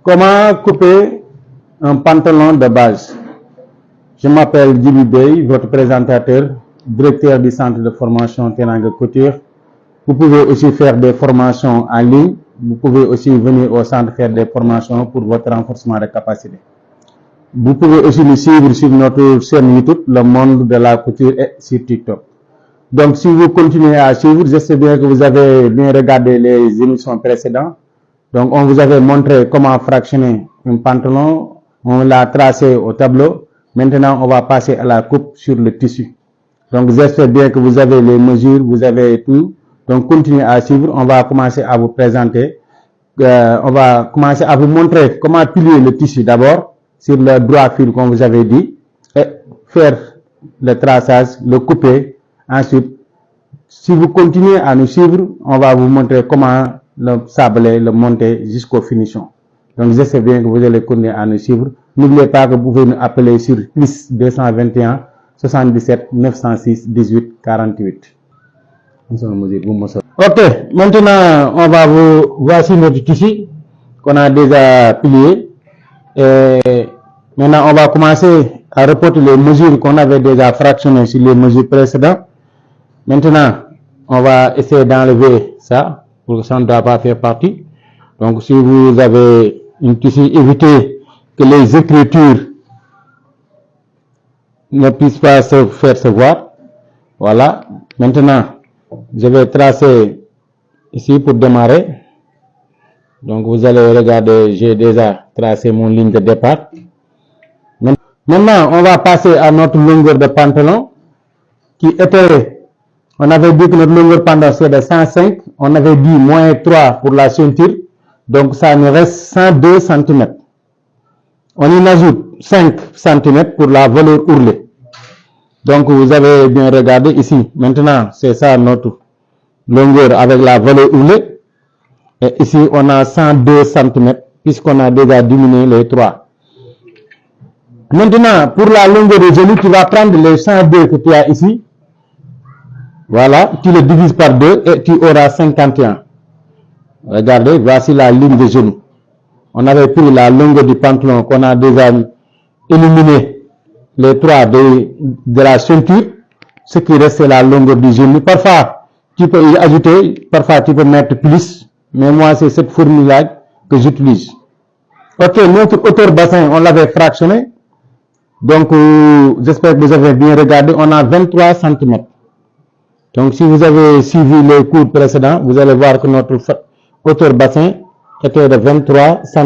Comment couper un pantalon de base? Je m'appelle Djibi Bey, votre présentateur, directeur du centre de formation Teranga Couture. Vous pouvez aussi faire des formations en ligne. Vous pouvez aussi venir au centre faire des formations pour votre renforcement de capacité. Vous pouvez aussi nous suivre sur notre chaîne YouTube, Le Monde de la Couture, et sur TikTok. Donc, si vous continuez à suivre, j'espère bien que vous avez bien regardé les émissions précédentes. Donc, on vous avait montré comment fractionner un pantalon. On l'a tracé au tableau. Maintenant, on va passer à la coupe sur le tissu. Donc, j'espère bien que vous avez les mesures, vous avez tout. Donc, continuez à suivre. On va commencer à vous présenter. On va commencer à vous montrer comment plier le tissu d'abord sur le droit fil, comme vous avez dit, et faire le traçage, le couper. Ensuite, si vous continuez à nous suivre, on va vous montrer comment le sabler, le monter jusqu'au finition. Donc, j'espère bien que vous allez continuer à nous suivre. N'oubliez pas que vous pouvez nous appeler sur plus 221 77 906 18 48. Ok, maintenant, voici notre tissu qu'on a déjà plié. Et maintenant, on va commencer à reporter les mesures qu'on avait déjà fractionnées sur les mesures précédentes. Maintenant, on va essayer d'enlever ça pour que ça ne doit pas faire partie. Donc, si vous avez une tissu, évitez que les écritures ne puissent pas se faire se voir. Voilà. Maintenant, je vais tracer ici pour démarrer. Donc, vous allez regarder, j'ai déjà tracé mon ligne de départ. Maintenant, on va passer à notre longueur de pantalon qui était, on avait dit que notre longueur de pantalon c'est de 105. On avait dit moins 3 pour la ceinture. Donc, ça nous reste 102 cm. On y ajoute 5 cm pour la valeur ourlée. Donc, vous avez bien regardé ici. Maintenant, c'est ça notre longueur avec la valeur ourlée. Et ici, on a 102 cm puisqu'on a déjà diminué les 3. Maintenant, pour la longueur de genou, tu vas prendre les 102 que tu as ici. Voilà, tu le divises par 2 et tu auras 51. Regardez, voici la ligne de genou. On avait pris la longueur du pantalon qu'on a déjà éliminé les 3 de la ceinture. Ce qui reste, c'est la longueur du genou. Parfois, tu peux y ajouter, parfois tu peux mettre plus. Mais moi, c'est cette formule-là que j'utilise. Ok, notre hauteur bassin, on l'avait fractionné. Donc, j'espère que vous avez bien regardé. On a 23 cm. Donc, si vous avez suivi les cours précédents, vous allez voir que notre hauteur bassin était de 23 cm.